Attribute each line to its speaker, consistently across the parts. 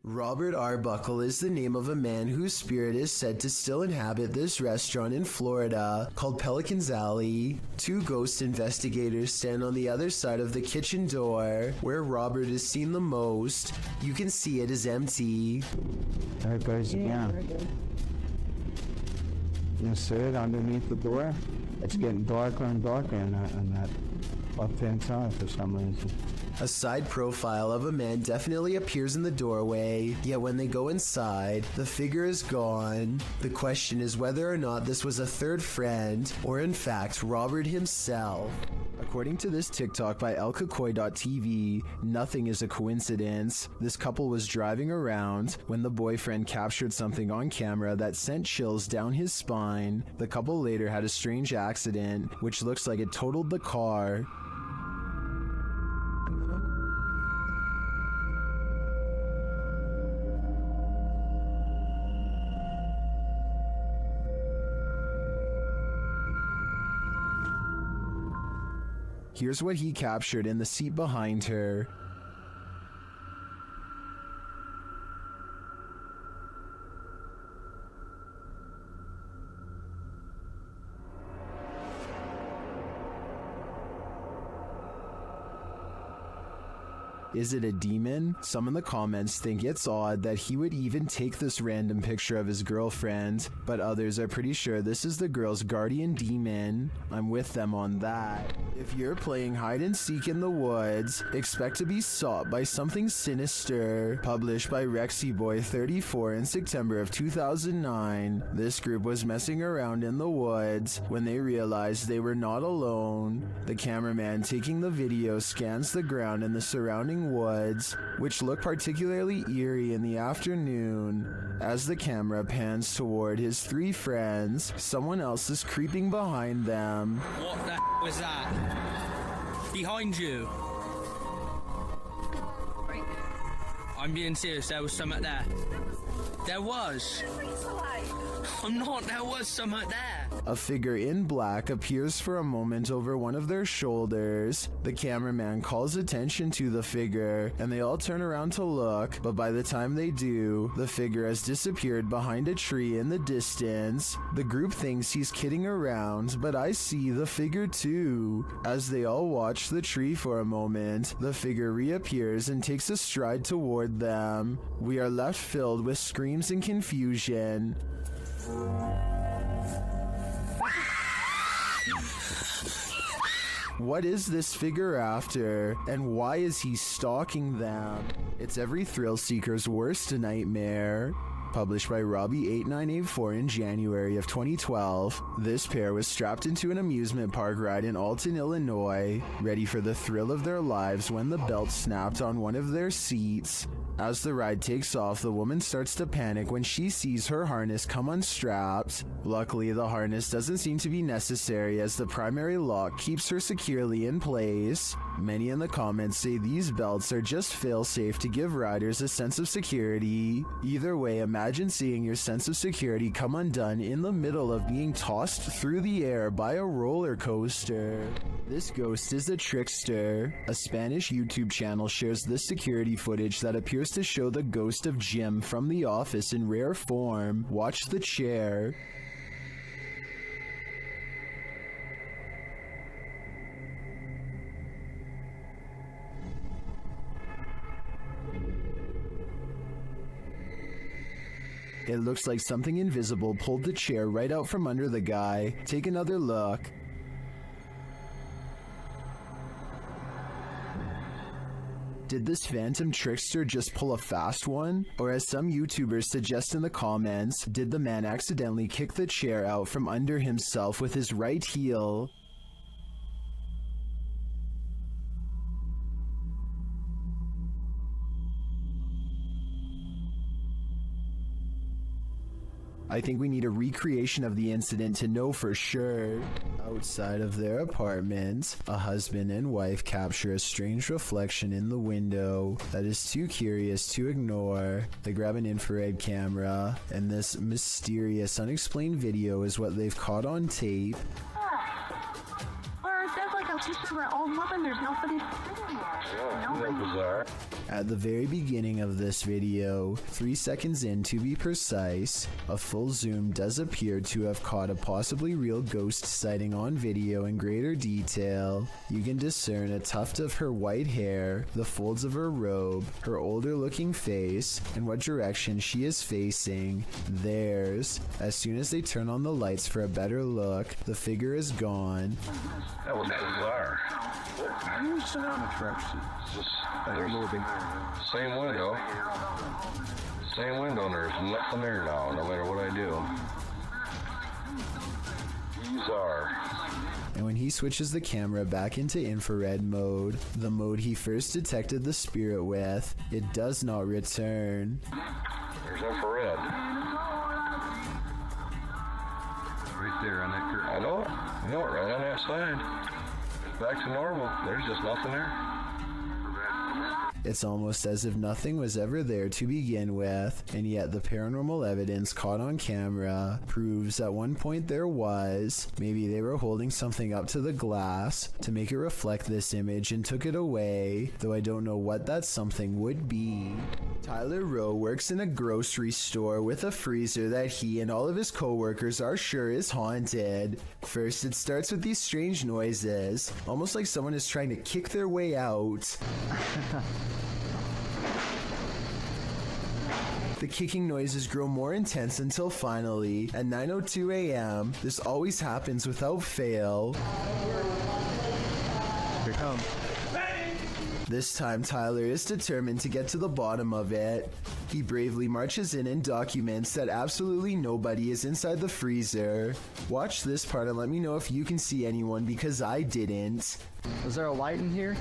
Speaker 1: Robert Arbuckle is the name of a man whose spirit is said to still inhabit this restaurant in Florida called Pelican's Alley. Two ghost investigators stand on the other side of the kitchen door where Robert is seen the most. You can see it is empty.
Speaker 2: There it goes again. You see it underneath the door? It's getting darker and darker on that left-hand side for some reason.
Speaker 1: A side profile of a man definitely appears in the doorway, yet when they go inside, the figure is gone. The question is whether or not this was a third friend, or in fact, Robert himself. According to this TikTok by elkakoi.tv, nothing is a coincidence. This couple was driving around when the boyfriend captured something on camera that sent chills down his spine. The couple later had a strange accident, which looks like it totaled the car. Here's what he captured in the seat behind her. Is it a demon? Some in the comments think it's odd that he would even take this random picture of his girlfriend, but others are pretty sure this is the girl's guardian demon. I'm with them on that. If you're playing hide and seek in the woods, expect to be sought by something sinister. Published by RexyBoy34 in September of 2009, this group was messing around in the woods when they realized they were not alone. The cameraman taking the video scans the ground in the surrounding woods, which look particularly eerie in the afternoon. As the camera pans toward his three friends, someone else is creeping behind them.
Speaker 3: What the was that? Behind you. I'm being serious, there was something there. There was. I'm not, there was something there.
Speaker 1: A figure in black appears for a moment over one of their shoulders. The cameraman calls attention to the figure, and they all turn around to look, but by the time they do, the figure has disappeared behind a tree in the distance. The group thinks he's kidding around, but I see the figure too. As they all watch the tree for a moment, the figure reappears and takes a stride toward them. We are left filled with screams and confusion. What is this figure after, and why is he stalking them? It's every thrill seeker's worst nightmare. Published by Robbie8984 in January of 2012, this pair was strapped into an amusement park ride in Alton, Illinois, ready for the thrill of their lives when the belt snapped on one of their seats. As the ride takes off, the woman starts to panic when she sees her harness come unstrapped. Luckily, the harness doesn't seem to be necessary as the primary lock keeps her securely in place. Many in the comments say these belts are just fail-safe to give riders a sense of security. Either way, imagine seeing your sense of security come undone in the middle of being tossed through the air by a roller coaster. This ghost is a trickster. A Spanish YouTube channel shares this security footage that appears to show the ghost of Jim from The Office in rare form. Watch the chair. It looks like something invisible pulled the chair right out from under the guy. Take another look. Did this phantom trickster just pull a fast one? Or as some YouTubers suggest in the comments, did the man accidentally kick the chair out from under himself with his right heel? I think we need a recreation of the incident to know for sure. Outside of their apartment, a husband and wife capture a strange reflection in the window that is too curious to ignore. They grab an infrared camera, and this mysterious, unexplained video is what they've caught on tape.
Speaker 4: Or there's like a picture of an old woman, there's nobody there. Bizarre.
Speaker 1: At the very beginning of this video, 3 seconds in to be precise, a full zoom does appear to have caught a possibly real ghost sighting on video in greater detail. You can discern a tuft of her white hair, the folds of her robe, her older looking face, and what direction she is facing, theirs. As soon as they turn on the lights for a better look, the figure is gone.
Speaker 4: That was bizarre.
Speaker 5: It's just
Speaker 4: There's
Speaker 5: moving.
Speaker 4: same window. Same window, and there's nothing there now, no matter what I do. Bizarre.
Speaker 1: And when he switches the camera back into infrared mode, the mode he first detected the spirit with, it does not return.
Speaker 4: There's infrared.
Speaker 5: Right there on that curtain.
Speaker 4: I know it. I know it, right on that side. It's back to normal. There's just nothing there.
Speaker 1: It's almost as if nothing was ever there to begin with, and yet the paranormal evidence caught on camera proves at one point there was. Maybe they were holding something up to the glass to make it reflect this image and took it away, though I don't know what that something would be. Tyler Rowe works in a grocery store with a freezer that he and all of his co-workers are sure is haunted. First, it starts with these strange noises, almost like someone is trying to kick their way out. The kicking noises grow more intense until finally, at 9:02 a.m., this always happens without fail.
Speaker 5: Here it comes.
Speaker 1: This time, Tyler is determined to get to the bottom of it. He bravely marches in and documents that absolutely nobody is inside the freezer. Watch this part and let me know if you can see anyone, because I didn't.
Speaker 2: Is there a light in here?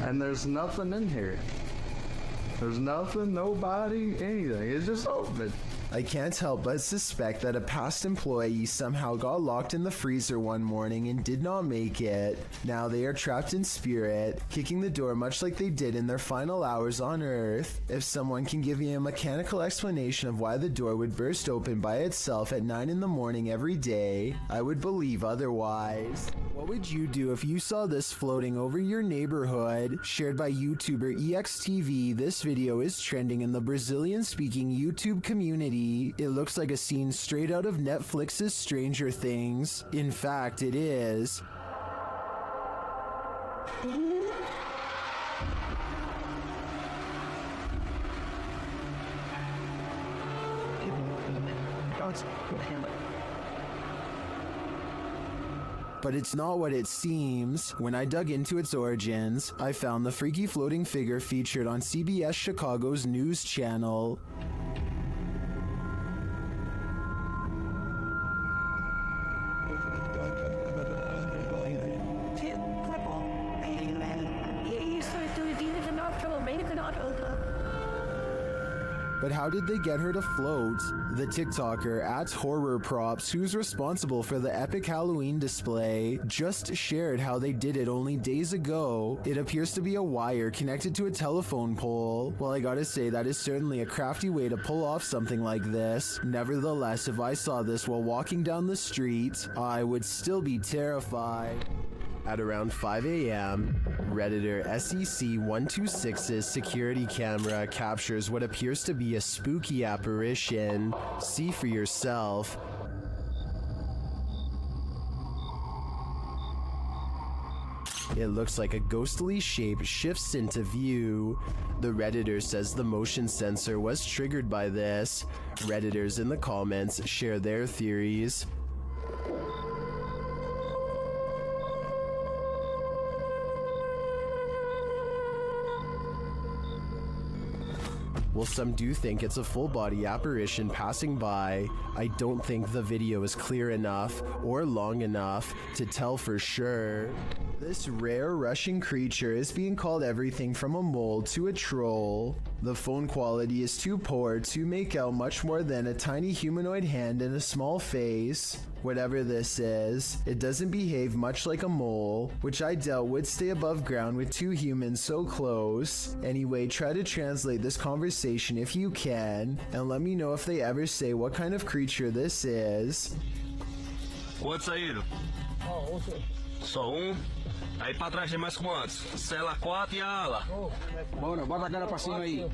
Speaker 2: And there's nothing in here. There's nothing, nobody, anything. It's just open.
Speaker 1: I can't help but suspect that a past employee somehow got locked in the freezer one morning and did not make it. Now they are trapped in spirit, kicking the door much like they did in their final hours on Earth. If someone can give me a mechanical explanation of why the door would burst open by itself at 9 in the morning every day, I would believe otherwise. What would you do if you saw this floating over your neighborhood? Shared by YouTuber EXTV, this video is trending in the Brazilian-speaking YouTube community. It looks like a scene straight out of Netflix's Stranger Things. In fact, it is. But it's not what it seems. When I dug into its origins, I found the freaky floating figure featured on CBS Chicago's news channel. But how did they get her to float? The TikToker @HorrorProps, who's responsible for the epic Halloween display, just shared how they did it only days ago. It appears to be a wire connected to a telephone pole. Well, I gotta say, that is certainly a crafty way to pull off something like this. Nevertheless, if I saw this while walking down the street, I would still be terrified. At around 5 a.m., Redditor SEC126's security camera captures what appears to be a spooky apparition. See for yourself. It looks like a ghostly shape shifts into view. The Redditor says the motion sensor was triggered by this. Redditors in the comments share their theories. Well, some do think it's a full-body apparition passing by. I don't think the video is clear enough or long enough to tell for sure. This rare Russian creature is being called everything from a mole to a troll. The phone quality is too poor to make out much more than a tiny humanoid hand and a small face. Whatever this is, it doesn't behave much like a mole, which I doubt would stay above ground with two humans so close. Anyway, try to translate this conversation if you can, and let me know if they ever say what kind of creature this is.
Speaker 6: Quantos saíram? Só um? Aí pra trás tem mais quantos? Cela 4 e a ala.
Speaker 5: Bora, bota a cara pra cima aí.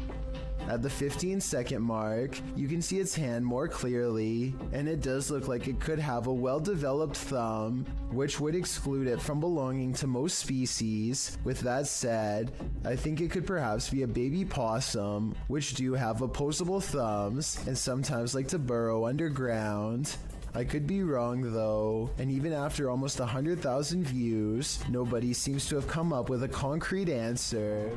Speaker 1: At the 15-second mark, you can see its hand more clearly, and it does look like it could have a well-developed thumb, which would exclude it from belonging to most species. With that said, I think it could perhaps be a baby possum, which do have opposable thumbs and sometimes like to burrow underground. I could be wrong though, and even after almost 100,000 views, nobody seems to have come up with a concrete answer.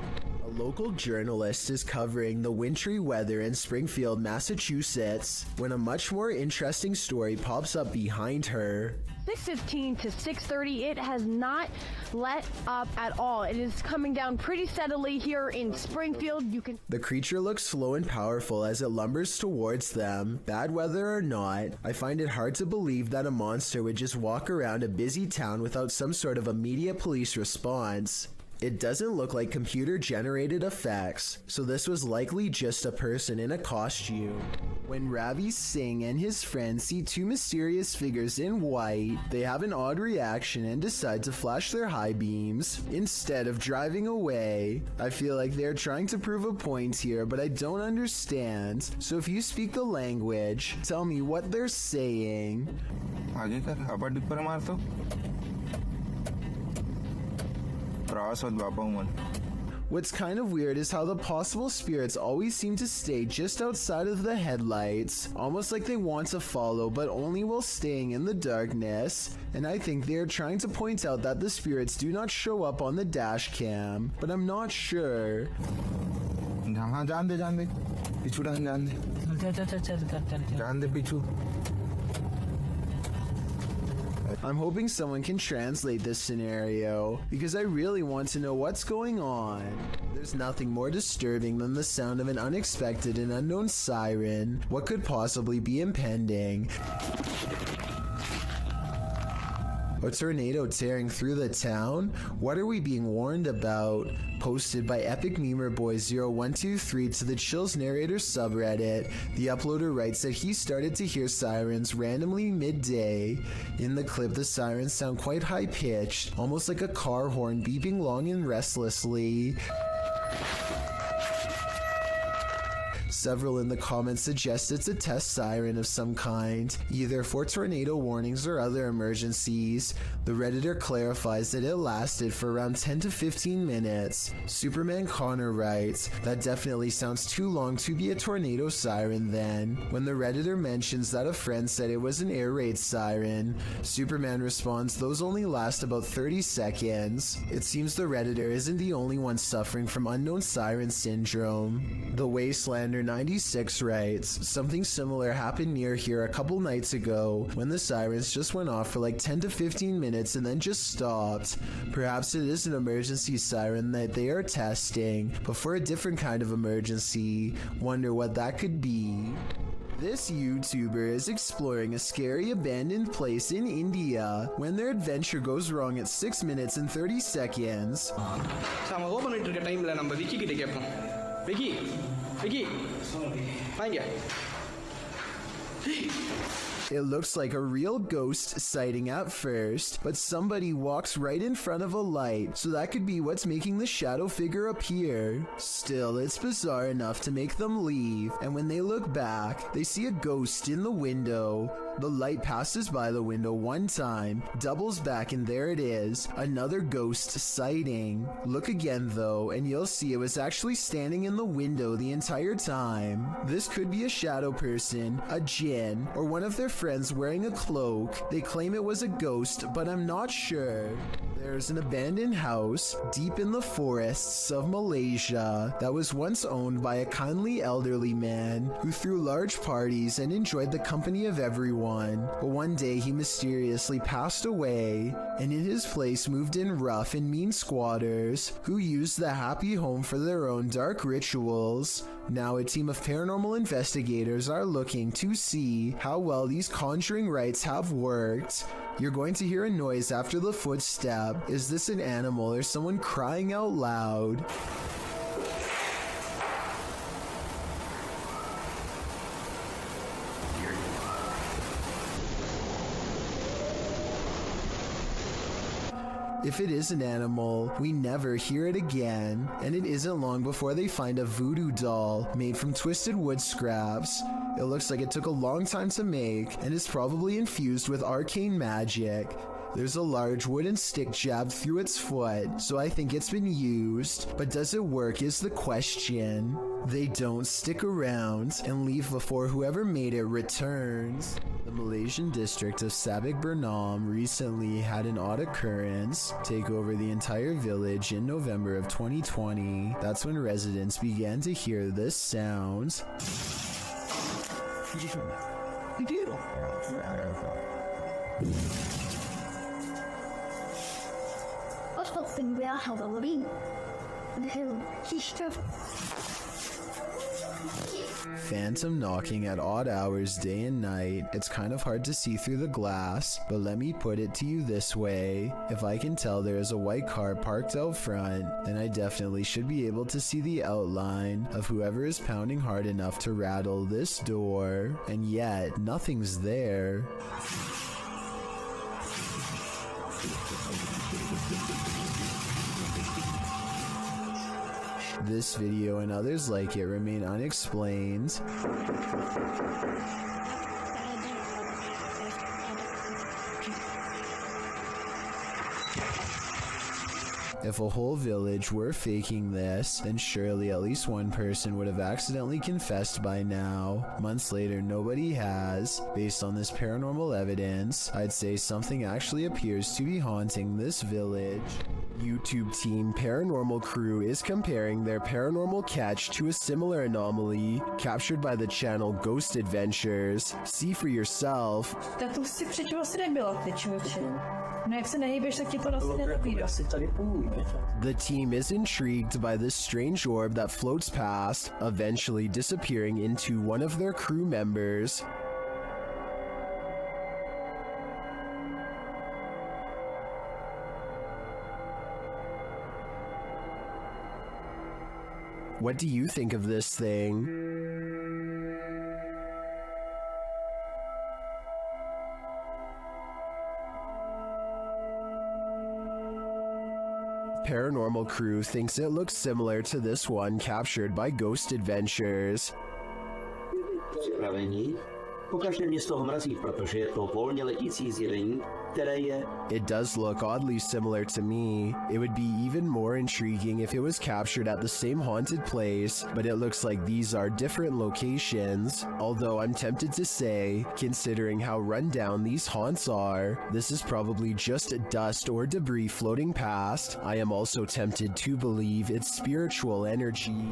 Speaker 1: A local journalist is covering the wintry weather in Springfield, Massachusetts, when a much more interesting story pops up behind her.
Speaker 7: 6:15 to 6:30, it has not let up at all. It is coming down pretty steadily here in Springfield.
Speaker 1: The creature looks slow and powerful as it lumbers towards them. Bad weather or not, I find it hard to believe that a monster would just walk around a busy town without some sort of immediate police response. It doesn't look like computer-generated effects, so this was likely just a person in a costume. When Ravi Singh and his friends see two mysterious figures in white, they have an odd reaction and decide to flash their high beams instead of driving away. I feel like they're trying to prove a point here, but I don't understand. So if you speak the language, tell me what they're saying. What's kind of weird is how the possible spirits always seem to stay just outside of the headlights, almost like they want to follow but only while staying in the darkness. And I think they are trying to point out that the spirits do not show up on the dash cam, but I'm not sure. I'm hoping someone can translate this scenario, because I really want to know what's going on. There's nothing more disturbing than the sound of an unexpected and unknown siren. What could possibly be impending? A tornado tearing through the town? What are we being warned about? Posted by Epic Memer Boy 0123 to the Chills Narrator subreddit, the uploader writes that he started to hear sirens randomly midday. In the clip, the sirens sound quite high-pitched, almost like a car horn beeping long and restlessly. Several in the comments suggest it's a test siren of some kind, either for tornado warnings or other emergencies. The Redditor clarifies that it lasted for around 10 to 15 minutes. Superman Connor writes, that definitely sounds too long to be a tornado siren then. When the Redditor mentions that a friend said it was an air raid siren, Superman responds those only last about 30 seconds. It seems the Redditor isn't the only one suffering from unknown siren syndrome. The Wastelander 96 writes, something similar happened near here a couple nights ago when the sirens just went off for like 10 to 15 minutes and then just stopped. Perhaps it is an emergency siren that they are testing, but for a different kind of emergency. Wonder what that could be. This YouTuber is exploring a scary abandoned place in India when their adventure goes wrong at 6 minutes and 30 seconds.
Speaker 8: நம்ம open பண்ணிட்டு இருக்க டைம்ல நம்ம விக்கி கிட்ட கேட்போம். விக்கி வாங்க.
Speaker 1: It looks like a real ghost sighting at first, but somebody walks right in front of a light, so that could be what's making the shadow figure appear. Still, it's bizarre enough to make them leave, and when they look back, they see a ghost in the window. The light passes by the window one time, doubles back, and there it is, another ghost sighting. Look again though, and you'll see it was actually standing in the window the entire time. This could be a shadow person, a djinn, or one of their friends wearing a cloak. They claim it was a ghost, but I'm not sure. There's an abandoned house deep in the forests of Malaysia that was once owned by a kindly elderly man who threw large parties and enjoyed the company of everyone. But one day he mysteriously passed away, and in his place moved in rough and mean squatters who used the happy home for their own dark rituals. Now a team of paranormal investigators are looking to see how well these conjuring rites have worked. You're going to hear a noise after the footstep. Is this an animal or someone crying out loud? If it is an animal, we never hear it again, and it isn't long before they find a voodoo doll made from twisted wood scraps. It looks like it took a long time to make and is probably infused with arcane magic. There's a large wooden stick jabbed through its foot, so I think it's been used. But does it work is the question. They don't stick around and leave before whoever made it returns. The Malaysian district of Sabak Bernam recently had an odd occurrence take over the entire village in November of 2020. That's when residents began to hear this sound. Phantom knocking at odd hours day and night. It's kind of hard to see through the glass, but let me put it to you this way. If I can tell there is a white car parked out front, then I definitely should be able to see the outline of whoever is pounding hard enough to rattle this door, and yet nothing's there. This video and others like it remain unexplained. If a whole village were faking this, then surely at least one person would have accidentally confessed by now. Months later, nobody has. Based on this paranormal evidence, I'd say something actually appears to be haunting this village. YouTube team Paranormal Crew is comparing their paranormal catch to a similar anomaly captured by the channel Ghost Adventures. See for yourself.
Speaker 9: Tak to si předtím asi nebyla, ty člověče. No jak se nehýbeš, tak ti to asi nenapíde.
Speaker 1: The team is intrigued by this strange orb that floats past, eventually disappearing into one of their crew members. What do you think of this thing? Paranormal Crew thinks it looks similar to this one captured by Ghost Adventures.
Speaker 10: Pokažte mě z toho mrazí, protože je to volně letící zjevení, které je...
Speaker 1: It does look oddly similar to me. It would be even more intriguing if it was captured at the same haunted place, but it looks like these are different locations. Although I'm tempted to say, considering how run down these haunts are, this is probably just dust or debris floating past. I am also tempted to believe it's spiritual energy.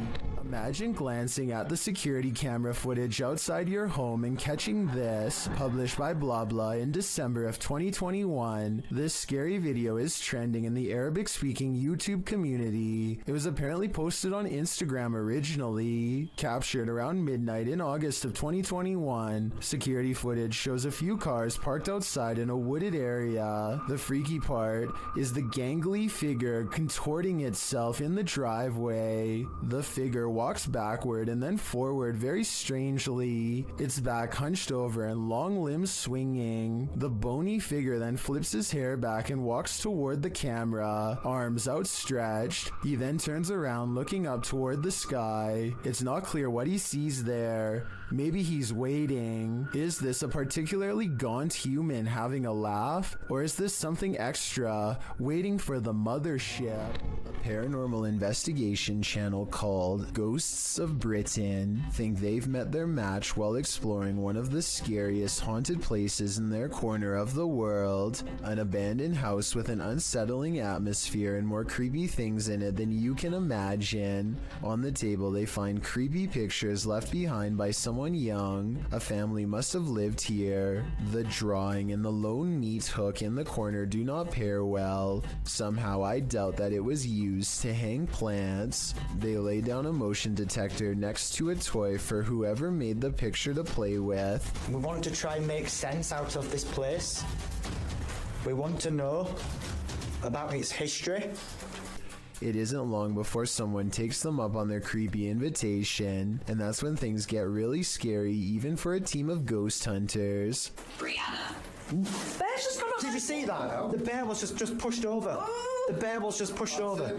Speaker 1: Imagine glancing at the security camera footage outside your home and catching this, published by blah blah in December of 2021. This scary video is trending in the Arabic-speaking YouTube community. It was apparently posted on Instagram originally, captured around midnight in August of 2021. Security footage shows a few cars parked outside in a wooded area. The freaky part is the gangly figure contorting itself in the driveway. The figure walks backward and then forward very strangely, its back hunched over and long limbs swinging. The bony figure then flips his hair back and walks toward the camera, arms outstretched. He then turns around looking up toward the sky. It's not clear what he sees there. Maybe he's waiting. Is this a particularly gaunt human having a laugh? Or is this something extra, waiting for the mothership? A paranormal investigation channel called Ghosts of Britain think they've met their match while exploring one of the scariest haunted places in their corner of the world. An abandoned house with an unsettling atmosphere and more creepy things in it than you can imagine. On the table they find creepy pictures left behind by someone young. A family must have lived here. The drawing and the lone meat hook in the corner do not pair well. Somehow I doubt that it was used to hang plants. They lay down a motion detector next to a toy for whoever made the picture to play with.
Speaker 11: We want to try and make sense out of this place. We want to know about its history.
Speaker 1: It isn't long before someone takes them up on their creepy invitation, and that's when things get really scary even for a team of ghost hunters.
Speaker 12: Brianna,
Speaker 9: Bear's just gone up.
Speaker 11: Did you see that? The bear was just pushed over. The bear was just pushed over. Do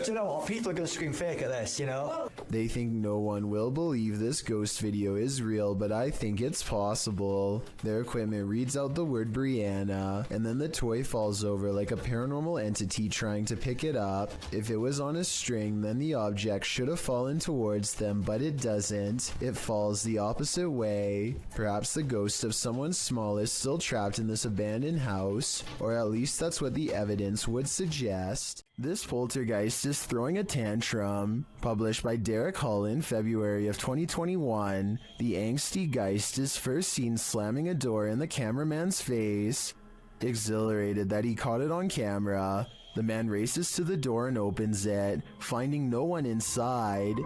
Speaker 11: you know what? People are going to scream fake at this, you know?
Speaker 1: They think no one will believe this ghost video is real, but I think it's possible. Their equipment reads out the word Brianna, and then the toy falls over like a paranormal entity trying to pick it up. If it was on a string, then the object should have fallen towards them, but it doesn't. It falls the opposite way. Perhaps the ghost of someone small is still trapped in this abandoned house, or at least that's what the evidence would suggest. This poltergeist is throwing a tantrum. Published by Derek Hull in February of 2021, the angsty geist is first seen slamming a door in the cameraman's face. Exhilarated that he caught it on camera, the man races to the door and opens it, finding no one inside.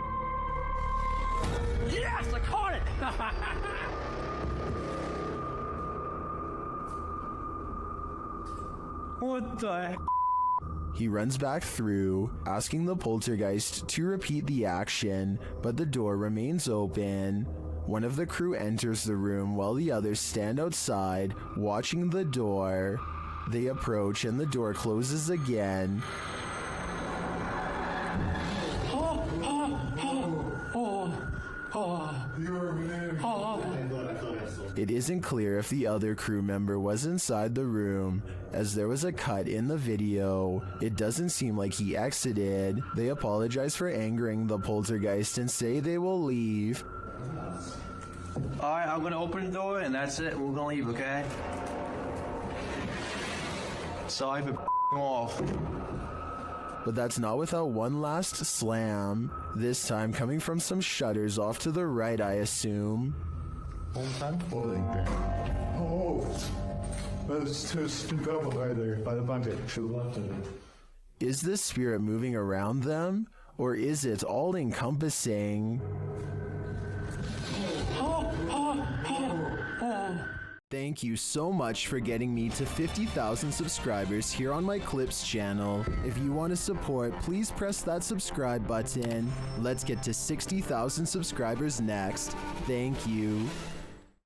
Speaker 3: Yes, I caught it!
Speaker 2: What the?
Speaker 1: He runs back through, asking the poltergeist to repeat the action, but the door remains open. One of the crew enters the room while the others stand outside, watching the door. They approach and the door closes again. It isn't clear if the other crew member was inside the room, as there was a cut in the video. It doesn't seem like he exited. They apologize for angering the poltergeist and say they will leave.
Speaker 6: Alright, I'm gonna open the door and that's it. We're gonna leave, okay? Sorry for off.
Speaker 1: But that's not without one last slam, this time coming from some shutters off to the right, I assume.
Speaker 2: Oh, that's just right there by the bucket to the left of it.
Speaker 1: Is this spirit moving around them, or is it all-encompassing? Thank you so much for getting me to 50,000 subscribers here on my Clips channel. If you want to support, please press that subscribe button. Let's get to 60,000 subscribers next. Thank you.